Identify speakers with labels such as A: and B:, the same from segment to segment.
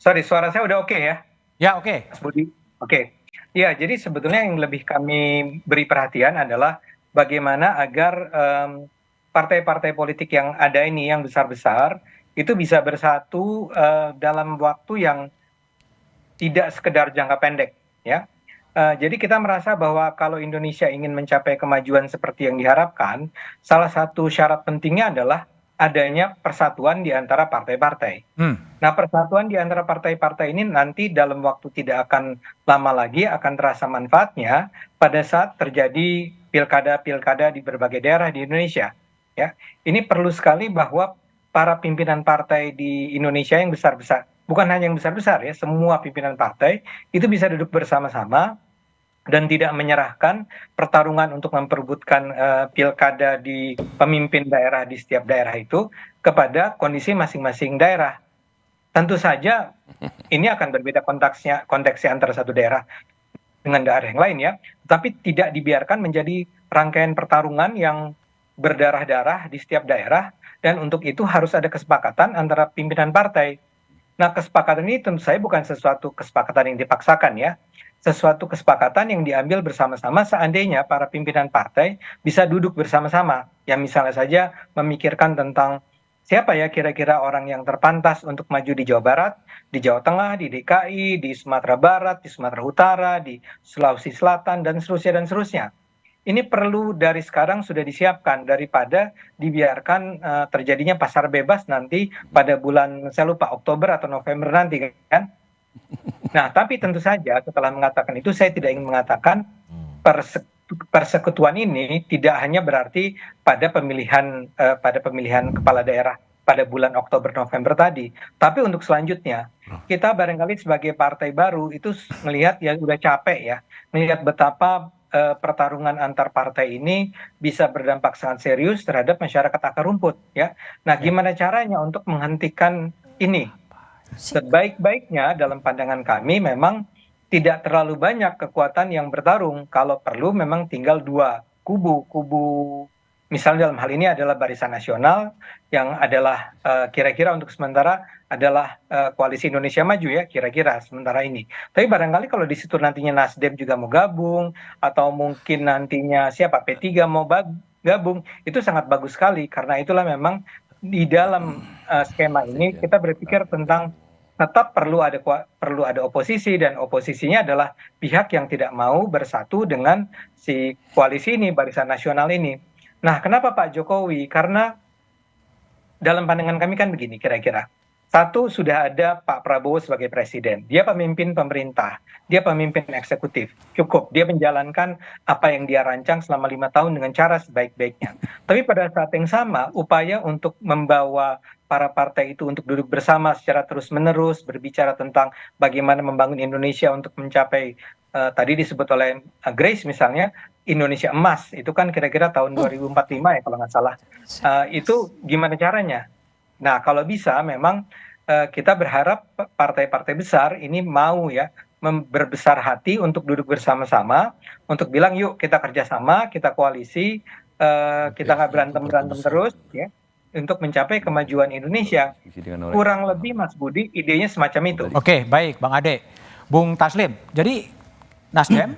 A: Sorry, suara saya udah oke ya,
B: Ya, oke.
A: Mas Budi? Oke. Ya, jadi sebetulnya yang lebih kami beri perhatian adalah bagaimana agar partai-partai politik yang ada ini, yang besar-besar, itu bisa bersatu dalam waktu yang tidak sekedar jangka pendek, ya. Jadi kita merasa bahwa kalau Indonesia ingin mencapai kemajuan seperti yang diharapkan, salah satu syarat pentingnya adalah adanya persatuan di antara partai-partai.
B: Hmm.
A: Nah, persatuan di antara partai-partai ini nanti dalam waktu tidak akan lama lagi akan terasa manfaatnya pada saat terjadi pilkada-pilkada di berbagai daerah di Indonesia. Ya, ini perlu sekali bahwa para pimpinan partai di Indonesia yang besar-besar, bukan hanya yang besar-besar ya, semua pimpinan partai itu bisa duduk bersama-sama dan tidak menyerahkan pertarungan untuk memperebutkan pilkada di pemimpin daerah di setiap daerah itu kepada kondisi masing-masing daerah. Tentu saja ini akan berbeda konteksnya antara satu daerah dengan daerah yang lain ya, tetapi tidak dibiarkan menjadi rangkaian pertarungan yang berdarah-darah di setiap daerah, dan untuk itu harus ada kesepakatan antara pimpinan partai. Nah, kesepakatan ini tentu saja bukan sesuatu kesepakatan yang dipaksakan ya, sesuatu kesepakatan yang diambil bersama-sama seandainya para pimpinan partai bisa duduk bersama-sama, yang misalnya saja memikirkan tentang siapa ya kira-kira orang yang terpantas untuk maju di Jawa Barat, di Jawa Tengah, di DKI, di Sumatera Barat, di Sumatera Utara, di Sulawesi Selatan, dan seterusnya dan seterusnya. Ini perlu dari sekarang sudah disiapkan daripada dibiarkan terjadinya pasar bebas nanti pada bulan, saya lupa, Oktober atau November nanti kan. Nah, tapi tentu saja setelah mengatakan itu saya tidak ingin mengatakan persekutuan ini tidak hanya berarti pada pemilihan kepala daerah pada bulan Oktober November tadi, tapi untuk selanjutnya kita barangkali sebagai partai baru itu melihat ya udah capek ya melihat betapa pertarungan antar partai ini bisa berdampak sangat serius terhadap masyarakat akar rumput ya. Nah, gimana caranya untuk menghentikan ini? Sebaik-baiknya dalam pandangan kami memang tidak terlalu banyak kekuatan yang bertarung. Kalau perlu memang tinggal dua kubu misalnya dalam hal ini adalah Barisan Nasional yang adalah kira-kira untuk sementara adalah Koalisi Indonesia Maju ya kira-kira sementara ini. Tapi barangkali kalau di situ nantinya Nasdem juga mau gabung atau mungkin nantinya siapa P3 mau gabung, itu sangat bagus sekali karena itulah memang di dalam skema ini kita berpikir tentang tetap perlu ada oposisi, dan oposisinya adalah pihak yang tidak mau bersatu dengan si koalisi ini, Barisan Nasional ini. Nah, kenapa Pak Jokowi? Karena dalam pandangan kami kan begini kira-kira. Satu, sudah ada Pak Prabowo sebagai presiden. Dia pemimpin pemerintah, dia pemimpin eksekutif. Cukup, dia menjalankan apa yang dia rancang selama 5 tahun dengan cara sebaik-baiknya. Tapi pada saat yang sama, upaya untuk membawa para partai itu untuk duduk bersama secara terus-menerus, berbicara tentang bagaimana membangun Indonesia untuk mencapai, tadi disebut oleh Grace misalnya, Indonesia Emas, itu kan kira-kira tahun 2045 ya kalau nggak salah. Itu gimana caranya? Nah, kalau bisa memang kita berharap partai-partai besar ini mau ya berbesar hati untuk duduk bersama-sama, untuk bilang yuk kita kerjasama, kita koalisi, kita nggak berantem-berantem terus ya, untuk mencapai kemajuan Indonesia. Kurang lebih Mas Budi idenya semacam itu.
B: Oke, baik Bang Ade. Bung Taslim, jadi Nasdem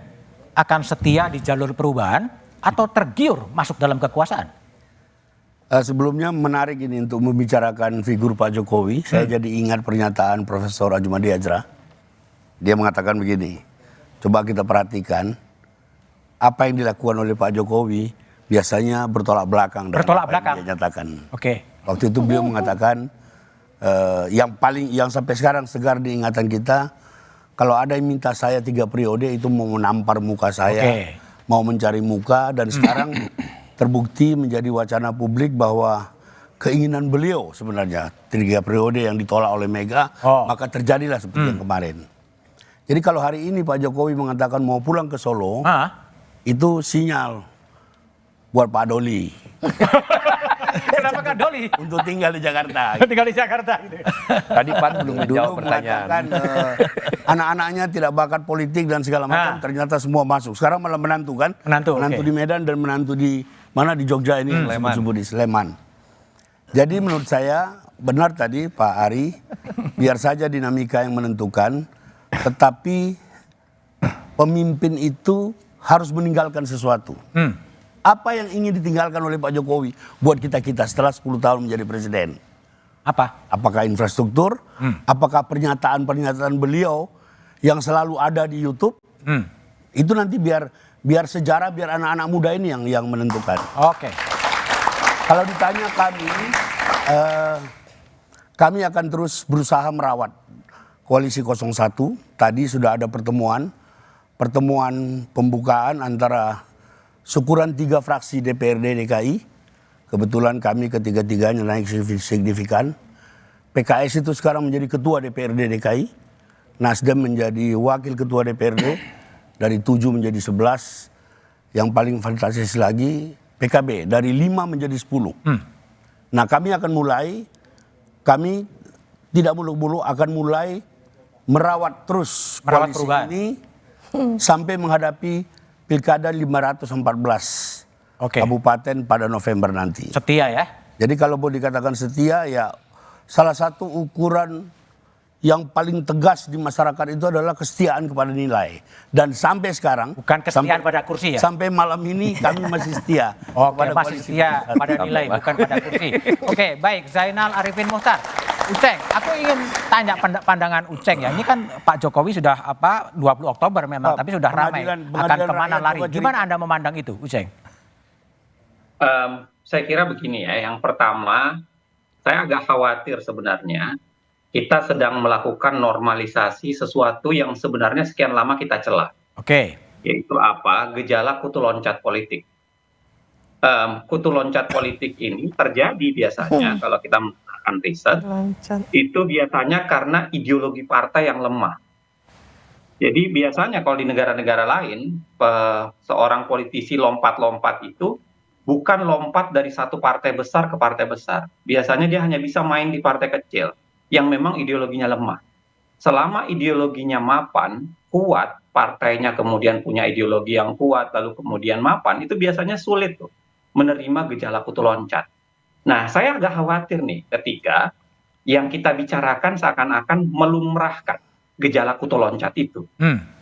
B: akan setia di jalur perubahan atau tergiur masuk dalam kekuasaan?
C: Sebelumnya menarik ini untuk membicarakan figur Pak Jokowi. Saya jadi ingat pernyataan Profesor Adjumadi Ajra. Dia mengatakan begini, coba kita perhatikan apa yang dilakukan oleh Pak Jokowi biasanya bertolak belakang dengan apa yang dia nyatakan.
B: Oke.
C: Waktu itu beliau mengatakan yang sampai sekarang segar di ingatan kita, kalau ada yang minta saya 3 periode itu mau menampar muka saya, mau mencari muka, dan sekarang terbukti menjadi wacana publik bahwa keinginan beliau sebenarnya 3 periode yang ditolak oleh Mega, maka terjadilah seperti yang kemarin. Jadi kalau hari ini Pak Jokowi mengatakan mau pulang ke Solo, itu sinyal buat Pak Doli.
B: Kenapa Kak Doli?
C: Untuk tinggal di Jakarta.
B: Tinggal di Jakarta gitu.
D: Tadi Pan belum menjawab pertanyaan.
C: Anak-anaknya tidak bakat politik dan segala macam, ternyata semua masuk. Sekarang malah menantu kan? Menantu di Medan dan menantu di mana di Jogja ini, disebut di Sleman. Jadi menurut saya benar tadi Pak Ari, biar saja dinamika yang menentukan, tetapi pemimpin itu harus meninggalkan sesuatu. Apa yang ingin ditinggalkan oleh Pak Jokowi buat kita setelah 10 tahun menjadi presiden?
B: Apa?
C: Apakah infrastruktur? Apakah pernyataan-pernyataan beliau yang selalu ada di YouTube? Itu nanti biar sejarah, biar anak-anak muda ini yang menentukan.
B: Oke.
C: Kalau ditanya kami akan terus berusaha merawat koalisi 01. Tadi sudah ada pertemuan pembukaan antara syukuran 3 fraksi DPRD DKI. Kebetulan kami ketiga-tiganya naik signifikan. PKS itu sekarang menjadi ketua DPRD DKI. Nasdem menjadi wakil ketua DPRD. Dari 7 menjadi 11. Yang paling fantastis lagi PKB dari 5 menjadi 10. Nah kami tidak muluk-muluk akan mulai merawat terus koalisi ini sampai menghadapi Pilkada 514 kabupaten pada November nanti.
B: Setia ya?
C: Jadi kalau mau dikatakan setia, ya salah satu ukuran yang paling tegas di masyarakat itu adalah kesetiaan kepada nilai. Dan sampai sekarang,
B: bukan kesetiaan pada kursi ya?
C: Sampai malam ini kami masih setia.
B: Oke, masih setia pada nilai, bukan pada kursi. Oke, baik. Zainal Arifin Muchtar. Uceng, aku ingin tanya pandangan Uceng ya. Ini kan Pak Jokowi sudah 20 Oktober memang, tapi sudah ramai. Akan kemana lari? Gimana Anda memandang itu, Uceng?
E: Saya kira begini ya. Yang pertama, saya agak khawatir sebenarnya. Kita sedang melakukan normalisasi sesuatu yang sebenarnya sekian lama kita celah.
B: Oke.
E: Yaitu apa? Gejala kutu loncat politik. Kutu loncat politik ini terjadi biasanya kalau kita melakukan riset, itu biasanya karena ideologi partai yang lemah. Jadi biasanya kalau di negara-negara lain, seorang politisi lompat-lompat itu bukan lompat dari satu partai besar ke partai besar. Biasanya dia hanya bisa main di partai kecil yang memang ideologinya lemah. Selama ideologinya mapan, kuat, partainya kemudian punya ideologi yang kuat, lalu kemudian mapan, itu biasanya sulit tuh menerima gejala kutu loncat. Nah, saya agak khawatir nih ketika yang kita bicarakan seakan-akan melumrahkan gejala kutu loncat itu.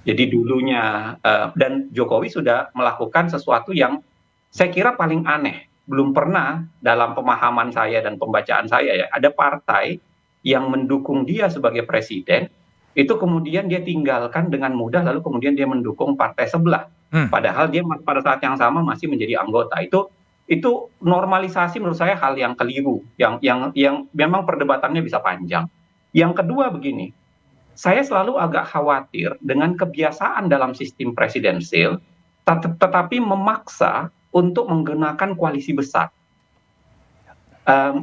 E: Jadi dulunya, dan Jokowi sudah melakukan sesuatu yang saya kira paling aneh. Belum pernah dalam pemahaman saya dan pembacaan saya ya, ada partai yang mendukung dia sebagai presiden, itu kemudian dia tinggalkan dengan mudah, lalu kemudian dia mendukung partai sebelah. Padahal dia pada saat yang sama masih menjadi anggota. Itu normalisasi menurut saya hal yang keliru, yang memang perdebatannya bisa panjang. Yang kedua begini, saya selalu agak khawatir dengan kebiasaan dalam sistem presidensil, tetapi memaksa untuk menggunakan koalisi besar.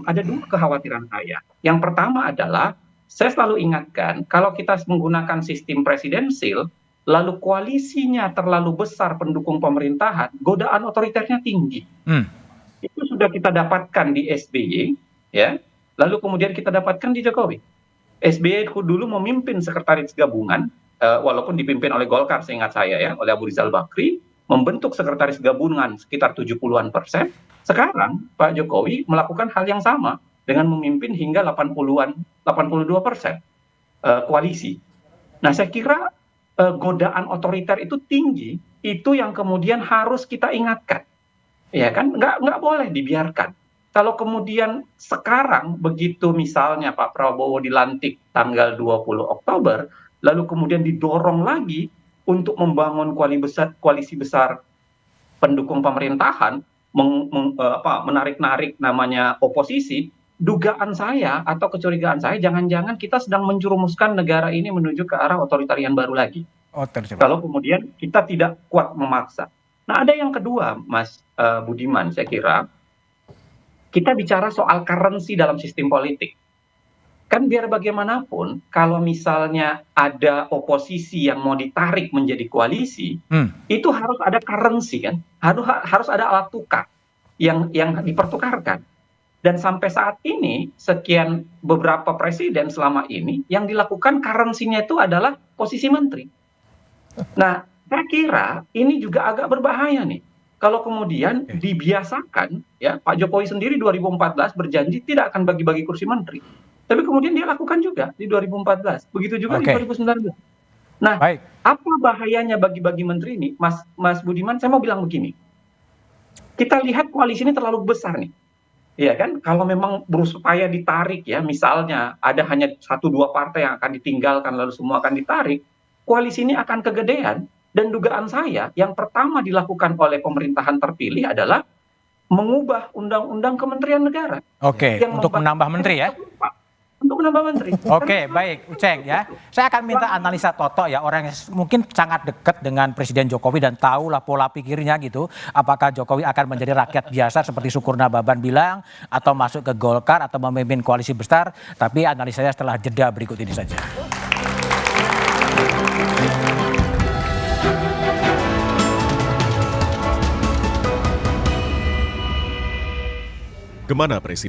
E: Ada dua kekhawatiran saya. Yang pertama adalah, saya selalu ingatkan, kalau kita menggunakan sistem presidensil, lalu koalisinya terlalu besar pendukung pemerintahan, godaan otoriternya tinggi. Itu sudah kita dapatkan di SBY, ya. Lalu kemudian kita dapatkan di Jokowi. SBY dulu memimpin sekretaris gabungan, walaupun dipimpin oleh Golkar, seingat saya ya, oleh Abu Rizal Bakri, membentuk sekretaris gabungan sekitar 70-an%. Sekarang Pak Jokowi melakukan hal yang sama dengan memimpin hingga 82% koalisi. Nah, saya kira godaan otoriter itu tinggi, itu yang kemudian harus kita ingatkan. Ya kan, nggak boleh dibiarkan. Kalau kemudian sekarang begitu misalnya Pak Prabowo dilantik tanggal 20 Oktober, lalu kemudian didorong lagi untuk membangun koalisi besar pendukung pemerintahan, menarik-narik namanya oposisi, dugaan saya atau kecurigaan saya, jangan-jangan kita sedang menjerumuskan negara ini menuju ke arah otoritarian baru lagi. Kalau kemudian kita tidak kuat memaksa. Nah, ada yang kedua, Mas Budiman, saya kira, kita bicara soal currency dalam sistem politik. Kan biar bagaimanapun, kalau misalnya ada oposisi yang mau ditarik menjadi koalisi, itu harus ada currency kan, harus ada alat tukar yang dipertukarkan. Dan sampai saat ini, sekian beberapa presiden selama ini, yang dilakukan currency-nya itu adalah posisi menteri. Nah, saya kira ini juga agak berbahaya nih. kalau kemudian dibiasakan, ya Pak Jokowi sendiri 2014 berjanji tidak akan bagi-bagi kursi menteri. Tapi kemudian dia lakukan juga di 2014. Begitu juga di 2019. Nah, apa bahayanya bagi-bagi menteri ini, Mas Budiman? Saya mau bilang begini. Kita lihat koalisi ini terlalu besar nih. Iya kan? Kalau memang berupaya ditarik ya, misalnya ada hanya 1-2 partai yang akan ditinggalkan lalu semua akan ditarik, koalisi ini akan kegedean. Dan dugaan saya yang pertama dilakukan oleh pemerintahan terpilih adalah mengubah undang-undang Kementerian Negara.
B: Oke, untuk menambah menteri ya?
E: Untuk menambah menteri.
B: Oke, baik, Uceng ya. Saya akan minta analisa Toto ya, orang yang mungkin sangat dekat dengan Presiden Jokowi dan tahulah pola pikirnya gitu. Apakah Jokowi akan menjadi rakyat biasa seperti Sukurna Baban bilang, atau masuk ke Golkar atau memimpin koalisi besar. Tapi analisanya setelah jeda berikut ini saja.
F: Kemana Presiden